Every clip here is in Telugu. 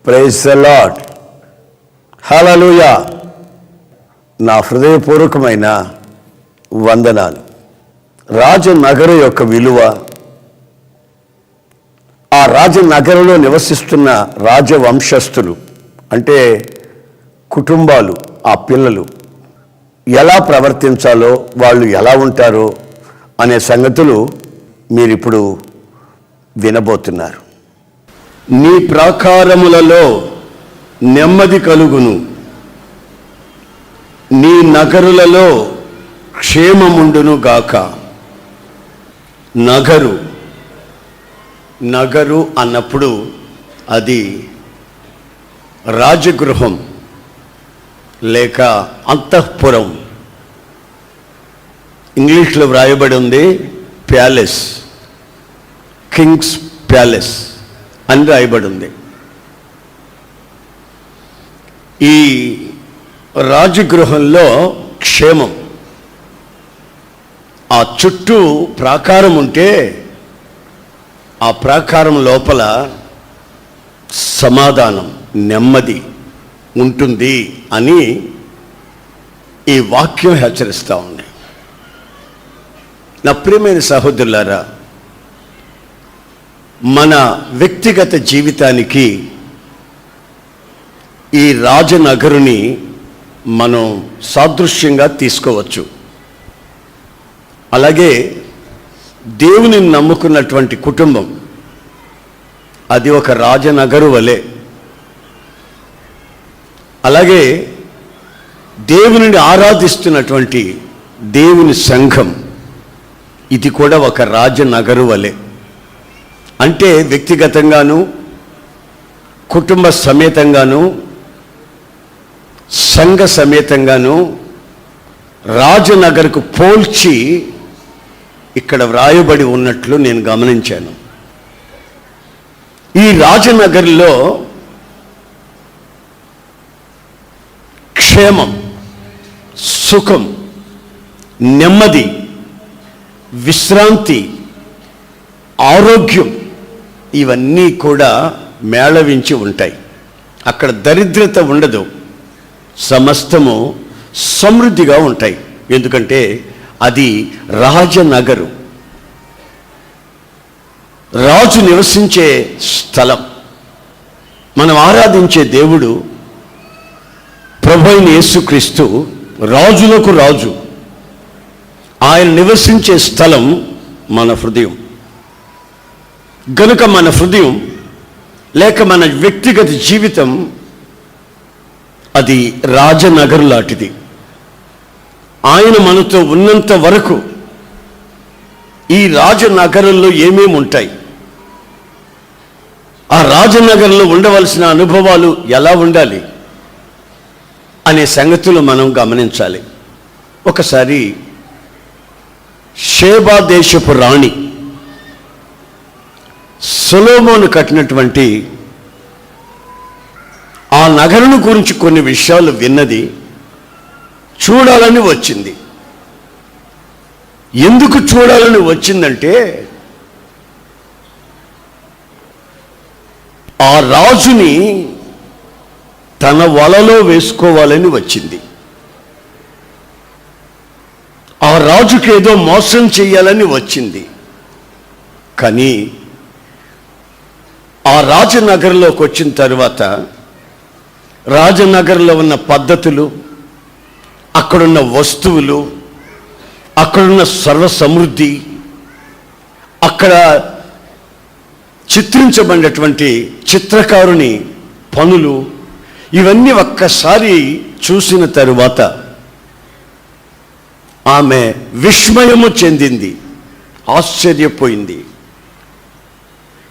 Praise the Lord. హల్లెలూయా. నా హృదయపూర్వకమైన వందనాలు. రాజనగరు యొక్క విలువ, ఆ రాజనగరంలో నివసిస్తున్న రాజవంశస్థులు అంటే కుటుంబాలు, ఆ పిల్లలు ఎలా ప్రవర్తించాలో, వాళ్ళు ఎలా ఉంటారో అనే సంగతులు మీరిప్పుడు వినబోతున్నారు. నీ ప్రాకారములలో నెమ్మది కలుగును, నీ నగరులలో క్షేమముండును గాక. నగరు అన్నప్పుడు అది రాజగృహం లేక అంతఃపురం. ఇంగ్లీష్లో వ్రాయబడి ఉంది ప్యాలెస్, కింగ్స్ ప్యాలెస్ అని రాయబడి ఉంది. ఈ రాజగృహంలో క్షేమం, ఆ చుట్టూ ప్రాకారం ఉంటే ఆ ప్రాకారం లోపల సమాధానం, నెమ్మది ఉంటుంది అని ఈ వాక్యం హెచ్చరిస్తూ ఉంది. నా ప్రియమైన సహోదరులారా, మన వ్యక్తిగత జీవితానికి ఈ రాజనగరుని మనం సాదృశ్యంగా తీసుకోవచ్చు. అలాగే దేవుని నమ్ముకున్నటువంటి కుటుంబం అది ఒక రాజనగరు వలె. అలాగే దేవునిని ఆరాధిస్తున్నటువంటి దేవుని సంఘం ఇది కూడా ఒక రాజనగరు వలె. అంటే వ్యక్తిగతంగాను, కుటుంబ సమేతంగాను, సంఘ సమేతంగాను రాజనగర్కు పోల్చి ఇక్కడ వ్రాయబడి ఉన్నట్లు నేను గమనించాను. ఈ రాజనగర్లో క్షేమం, సుఖం, నెమ్మది, విశ్రాంతి, ఆరోగ్యం ఇవన్నీ కూడా మేళవించి ఉంటాయి. అక్కడ దరిద్రత ఉండదు, సమస్తము సమృద్ధిగా ఉంటాయి. ఎందుకంటే అది రాజనగరు, రాజు నివసించే స్థలం. మనం ఆరాధించే దేవుడు ప్రభువైన యేసుక్రీస్తు రాజులకు రాజు. ఆయన నివసించే స్థలం మన హృదయం. గనుక మన హృదయం లేక మన వ్యక్తిగత జీవితం అది రాజనగరు లాంటిది. ఆయన మనతో ఉన్నంత వరకు ఈ రాజనగరంలో ఏమేమి ఉంటాయి, ఆ రాజనగరంలో ఉండవలసిన అనుభవాలు ఎలా ఉండాలి అనే సంగతులు మనం గమనించాలి. ఒకసారి షేబా దేశపు రాణి సొలొమోను కట్టినటువంటి ఆ నగరం గురించి కొన్ని విషయాలు విన్నది, చూడాలని వచ్చింది. ఎందుకు చూడాలని వచ్చిందంటే ఆ రాజుని తన వలలో వేసుకోవాలని వచ్చింది. ఆ రాజుకి ఏదో మోసం చేయాలని వచ్చింది. కానీ ఆ రాజనగర్లోకి వచ్చిన తర్వాత రాజనగర్లో ఉన్న పద్ధతులు, అక్కడున్న వస్తువులు, అక్కడున్న సర్వసమృద్ధి, అక్కడ చిత్రించబడినటువంటి చిత్రకారుని పనులు ఇవన్నీ ఒక్కసారి చూసిన తరువాత ఆమె విస్మయము చెందింది, ఆశ్చర్యపోయింది.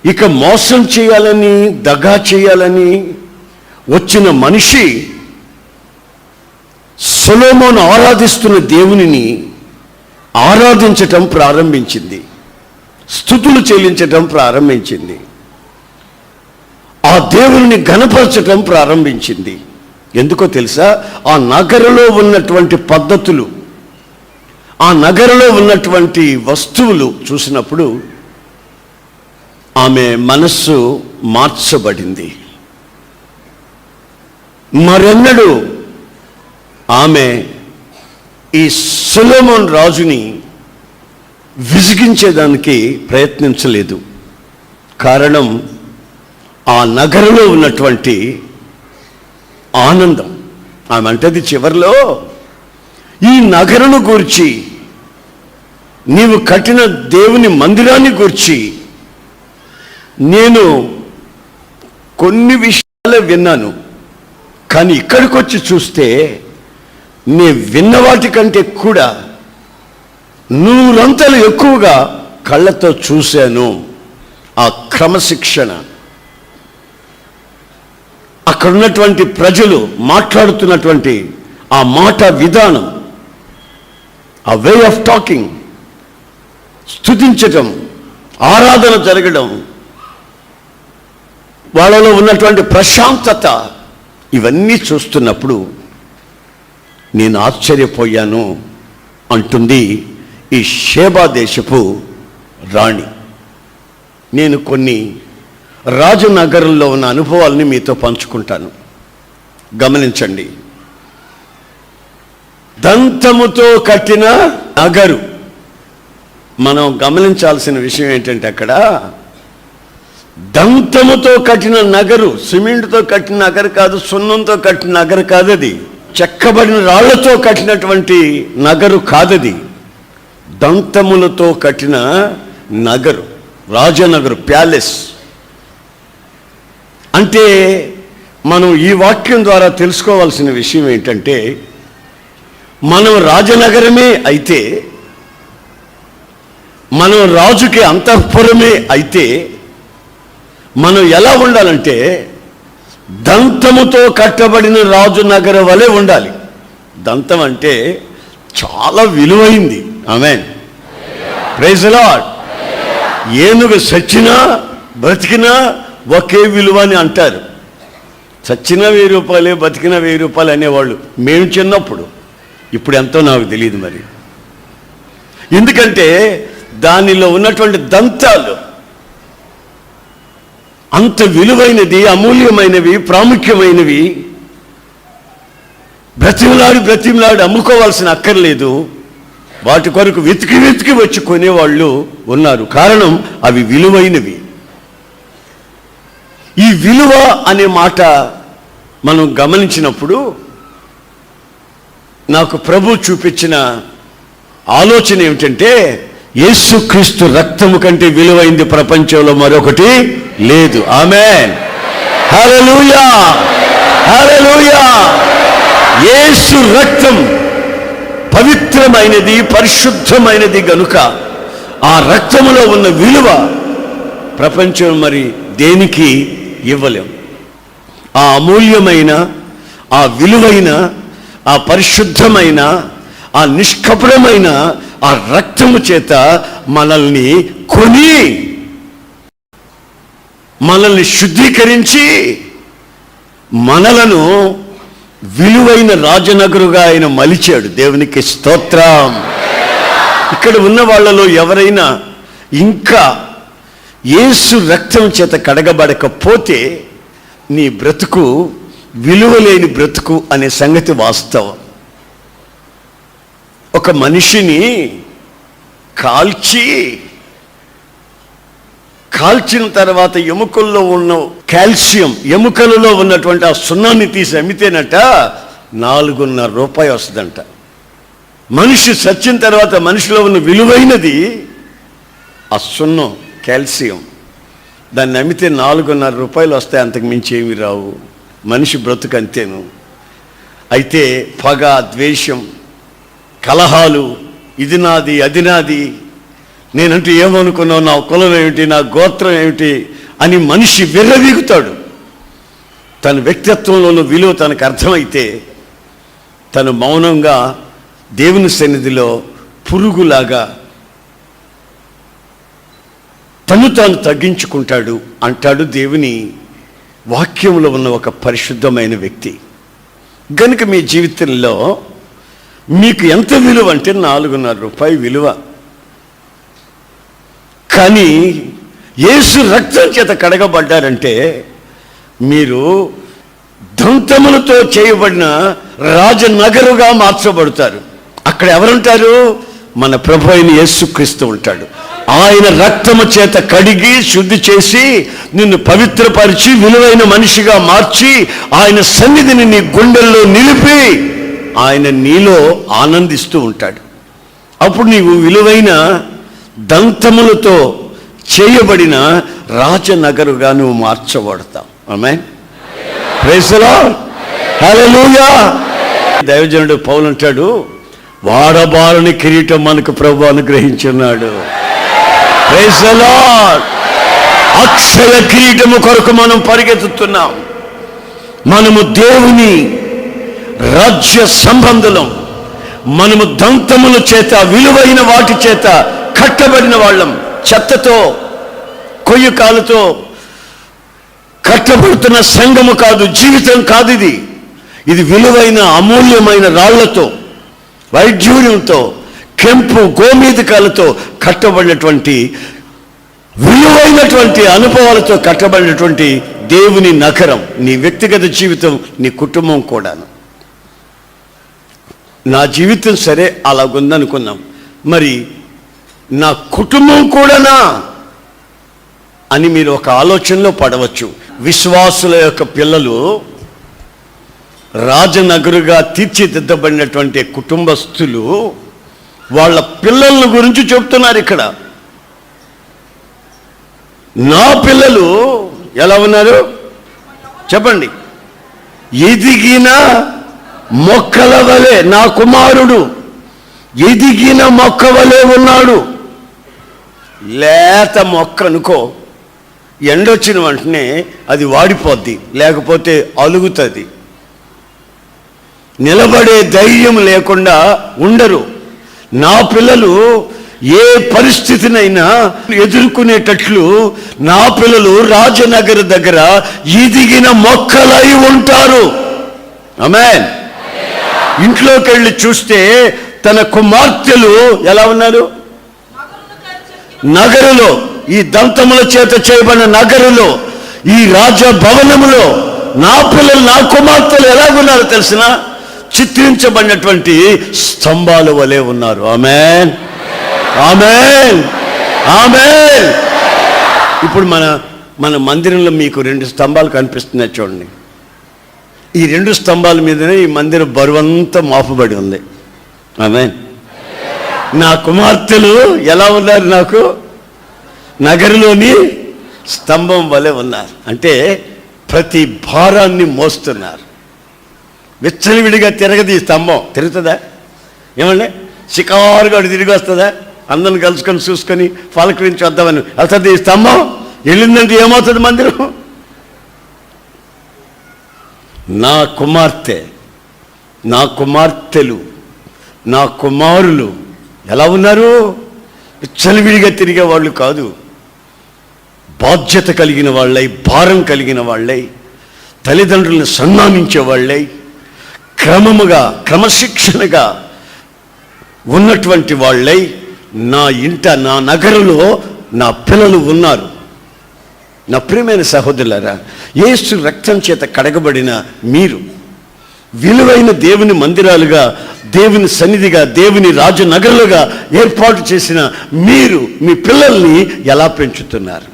ఇక మోసం చేయాలని, దగా చేయాలని వచ్చిన మనిషి సొలొమోను ఆరాధిస్తున్న దేవునిని ఆరాధించటం ప్రారంభించింది, స్తుతులు చెల్లించటం ప్రారంభించింది, ఆ దేవుని ఘనపరచటం ప్రారంభించింది. ఎందుకో తెలుసా? ఆ నగరంలో ఉన్నటువంటి పద్ధతులు, ఆ నగరంలో ఉన్నటువంటి వస్తువులు చూసినప్పుడు ఆమె మనస్సు మార్చబడింది. మరెన్నడూ ఆమె ఈ సొలొమోను రాజుని విసిగించేదానికి ప్రయత్నించలేదు. కారణం ఆ నగరంలో ఉన్నటువంటి ఆనందం. ఆమె అంటది చివరిలో, ఈ నగరను గూర్చి, నీవు కట్టిన దేవుని మందిరాన్ని గూర్చి నేను కొన్ని విషయాలే విన్నాను, కానీ ఇక్కడికి వచ్చి చూస్తే నేను విన్న వాటి కంటే కూడా 100 ఎక్కువగా కళ్ళతో చూశాను. ఆ క్రమశిక్షణ, అక్కడ ఉన్నటువంటి ప్రజలు మాట్లాడుతున్నటువంటి ఆ మాట విధానం, ఆ వే ఆఫ్ టాకింగ్, స్తుతించటం, ఆరాధన జరగడం, వాళ్ళలో ఉన్నటువంటి ప్రశాంతత, ఇవన్నీ చూస్తున్నప్పుడు నేను ఆశ్చర్యపోయాను అంటుంది ఈ షేబా దేశపు రాణి. నేను కొన్ని రాజనగరంలో ఉన్న అనుభవాలని మీతో పంచుకుంటాను. గమనించండి. దంతముతో కట్టిన నగరు. మనం గమనించాల్సిన విషయం ఏంటంటే, అక్కడ దంతముతో కట్టిన నగరు, సిమెంట్తో కట్టిన నగరు కాదు, సున్నంతో కట్టిన నగరు కాదది, చెక్కబడిన రాళ్లతో కట్టినటువంటి నగరు కాదది, దంతములతో కట్టిన నగరు, రాజనగరు, ప్యాలెస్. అంటే మనం ఈ వాక్యం ద్వారా తెలుసుకోవాల్సిన విషయం ఏంటంటే, మనం రాజనగరమే అయితే, మనం రాజుకి అంతఃపురమే అయితే, మనం ఎలా ఉండాలంటే దంతముతో కట్టబడిన రాజు నగరం వలె ఉండాలి. దంతం అంటే చాలా విలువైంది. ఆమేన్, ప్రైజ్ ది లార్డ్. ఏనుగు సచ్చినా బ్రతికినా ఒకే విలువ అని అంటారు. చచ్చినా 1000 రూపాయలే, బతికినా 1000 రూపాయలు అనేవాళ్ళు మేము చిన్నప్పుడు. ఇప్పుడు ఎంతో నాకు తెలియదు మరి. ఎందుకంటే దానిలో ఉన్నటువంటి దంతాలు అంత విలువైనది, అమూల్యమైనవి, ప్రాముఖ్యమైనవి. బ్రతిమలాడి అమ్ముకోవాల్సిన అక్కర్లేదు. వాటి కొరకు వెతికి వచ్చి కొనేవాళ్ళు ఉన్నారు. కారణం అవి విలువైనవి. ఈ విలువ అనే మాట మనం గమనించినప్పుడు నాకు ప్రభు చూపించిన ఆలోచన ఏమిటంటే, యేసుక్రీస్తు రక్తము కంటే విలువైంది ప్రపంచంలో మరొకటి లేదు. ఆమేన్, హల్లెలూయా, హల్లెలూయా. యేసు రక్తం పవిత్రమైనది, పరిశుద్ధమైనది గనుక ఆ రక్తములో ఉన్న విలువ ప్రపంచం మరి దేనికి ఇవ్వలేం. ఆ అమూల్యమైన, ఆ విలువైన, ఆ పరిశుద్ధమైన, ఆ నిష్కపటమైన ఆ రక్తము చేత మనల్ని కొని, మనల్ని శుద్ధీకరించి, మనలను విలువైన రాజనగరుగా ఆయన మలిచాడు. దేవునికి స్తోత్రం. ఇక్కడ ఉన్న వాళ్ళలో ఎవరైనా ఇంకా యేసు రక్తం చేత కడగబడకపోతే నీ బ్రతుకు విలువలేని బ్రతుకు అనే సంగతి వాస్తవం. ఒక మనిషిని కాల్చిన తర్వాత ఎముకల్లో ఉన్న కాల్షియం, ఎముకలలో ఉన్నటువంటి ఆ సున్నాన్ని తీసి అమ్మితేనట 4.5 రూపాయలు వస్తుందంట. మనిషి చచ్చిన తర్వాత మనిషిలో ఉన్న విలువైనది ఆ సున్నం, కాల్షియం. దాన్ని అమ్మితే 4.5 రూపాయలు వస్తాయి, అంతకు మించి ఏమి రావు. మనిషి బ్రతుకు అంతేను. అయితే పగ, ద్వేషం, కలహాలు, ఇది నాది అది నాది, నేనంటూ ఏమనుకున్నావు, నా కులం ఏమిటి, నా గోత్రం ఏమిటి అని మనిషి విర్రవీగుతాడు. తన వ్యక్తిత్వంలోని విలువ తనకు అర్థమైతే తను మౌనంగా దేవుని సన్నిధిలో పురుగులాగా తను తాను తగ్గించుకుంటాడు అంటాడు దేవుని వాక్యంలో ఉన్న ఒక పరిశుద్ధమైన వ్యక్తి. గనుక మీ జీవితంలో మీకు ఎంత విలువ అంటే 4.5 రూపాయలు విలువ. కానీ యేసు రక్తం చేత కడగబడ్డారంటే మీరు దంతములతో చేయబడిన రాజనగరుగా మార్చబడతారు. అక్కడ ఎవరుంటారు? మన ప్రభు అయిన యేసుక్రీస్తు ఉంటాడు. ఆయన రక్తము చేత కడిగి శుద్ధి చేసి నిన్ను పవిత్రపరిచి విలువైన మనిషిగా మార్చి ఆయన సన్నిధిని నీ గుండెల్లో నిలిపి ఆయన నీలో ఆనందిస్తూ ఉంటాడు. అప్పుడు నీవు విలువైన దంతములతో చేయబడిన రాజనగరుగా నువ్వు మార్చబడతావు. Amen. Praise the Lord. Hallelujah. దైవజనుడు పౌలు అంటాడు, వాడబారని కిరీటం మనకు ప్రభు అనుగ్రహించున్నాడు. Praise the Lord. అక్షయ కిరీటము కొరకు మనం పరిగెత్తుతున్నాం. మనము దేవుని రాజ్య సంబంధులం. మనము దంతముల చేత విలువైన వాటి చేత కట్టబడిన వాళ్ళం. చెత్తతో కొయ్యకాలతో కట్టబడుతున్న సంఘము కాదు, జీవితం కాదు ఇది. ఇది విలువైన అమూల్యమైన రాళ్లతో, వైడ్యూర్యంతో, కెంపు గోమేధికాలతో కట్టబడినటువంటి విలువైనటువంటి అనుభవాలతో కట్టబడినటువంటి దేవుని నగరం. నీ వ్యక్తిగత జీవితం, నీ కుటుంబం కూడాను. నా జీవితం సరే అలాగుందనుకున్నాం, మరి నా కుటుంబం కూడానా అని మీరు ఒక ఆలోచనలో పడవచ్చు. విశ్వాసుల యొక్క పిల్లలు రాజనగరుగా తీర్చిదిద్దబడినటువంటి కుటుంబస్తులు వాళ్ళ పిల్లల గురించి చెప్తున్నారు ఇక్కడ. నా పిల్లలు ఎలా ఉన్నారు చెప్పండి? ఎదిగిన మొక్కల వలె, నా కుమారుడు ఎదిగిన మొక్క వలె ఉన్నాడు. లేత మొక్క అనుకో, ఎండొచ్చిన వెంటనే అది వాడిపోద్ది, లేకపోతే అలుగుతుంది. నిలబడే ధైర్యం లేకుండా ఉండరు. నా పిల్లలు ఏ పరిస్థితినైనా ఎదుర్కొనేటట్లు నా పిల్లలు రాజనగర్ దగ్గర ఎదిగిన మొక్కలై ఉంటారు. ఆమేన్. ఇంట్లోకి వెళ్ళి చూస్తే తన కుమార్తెలు ఎలా ఉన్నారు? నగరులో, ఈ దంతముల చేత చేయబడిన నగరులో, ఈ రాజభవనములో నా పిల్లలు, నా కుమార్తెలు ఎలాగున్నారు తెలిసిన? చిత్రించబడినటువంటి స్తంభాల వలె ఉన్నారు. ఆమేన్, ఆమేన్, ఆమేన్. ఇప్పుడు మన మందిరంలో మీకు 2 స్తంభాలు కనిపిస్తున్నాయి చూడండి. ఈ 2 స్తంభాల మీదనే ఈ మందిరం బరువంతా మోపబడి ఉంది. ఆమేన్. నా కుమార్తెలు ఎలా ఉన్నారు? నాకు నగరులోని స్తంభం వలె ఉన్నారు. అంటే ప్రతి భారాన్ని మోస్తున్నారు. విచ్చలవిడిగా తిరగదు ఈ స్తంభం. తిరుగుతుందా? ఏమండి, షికారుగా తిరిగి వస్తుందా? అందరిని కలుసుకొని చూసుకొని పలకరించి వద్దామని వెళ్తుంది ఈ స్తంభం. వెళ్ళిందంటే ఏమవుతుంది మందిరం? నా కుమార్తె, నా కుమార్తెలు, నా కుమారులు ఎలా ఉన్నారు? విచ్చలవిడిగా తిరిగే వాళ్ళు కాదు. బాధ్యత కలిగిన వాళ్ళై, భారం కలిగిన వాళ్ళై, తల్లిదండ్రులను సన్మానించే వాళ్ళై, క్రమముగా క్రమశిక్షణగా ఉన్నటువంటి వాళ్ళై నా ఇంట, నా నగరంలో నా పిల్లలు ఉన్నారు. నా ప్రియమైన సహోదరులారా, యేసు రక్తం చేత కడగబడిన మీరు విలువైన దేవుని మందిరాలుగా, దేవుని సన్నిధిగా, దేవుని రాజనగరులుగా ఏర్పాటు చేసిన మీరు మీ పిల్లల్ని ఎలా పెంచుతున్నారు?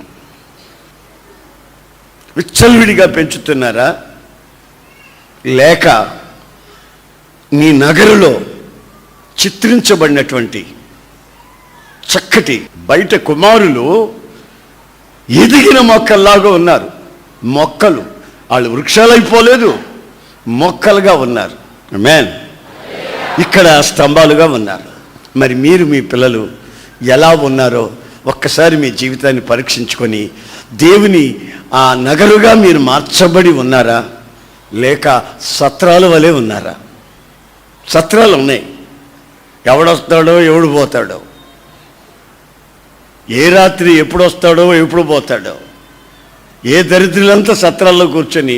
విచ్చలవిడిగా పెంచుతున్నారా? లేక నీ నగరులో చిత్రించబడినటువంటి చక్కటి బయట కుమారులు ఎదిగిన మొక్కల్లాగా ఉన్నారు. మొక్కలు, వాళ్ళు వృక్షాలైపోలేదు, మొక్కలుగా ఉన్నారు. ఆమేన్. ఇక్కడ స్తంభాలుగా ఉన్నారు. మరి మీరు మీ పిల్లలు ఎలా ఉన్నారో ఒక్కసారి మీ జీవితాన్ని పరీక్షించుకొని దేవుని ఆ నగరుగా మీరు మార్చబడి ఉన్నారా? లేక సత్రాల వలె ఉన్నారా? సత్రాలు ఉన్నాయి. ఎవడొస్తాడో ఎవడు పోతాడో, ఏ రాత్రి ఎప్పుడు వస్తాడో ఎప్పుడు పోతాడో. ఏ దరిద్రులంతా సత్రాల్లో కూర్చొని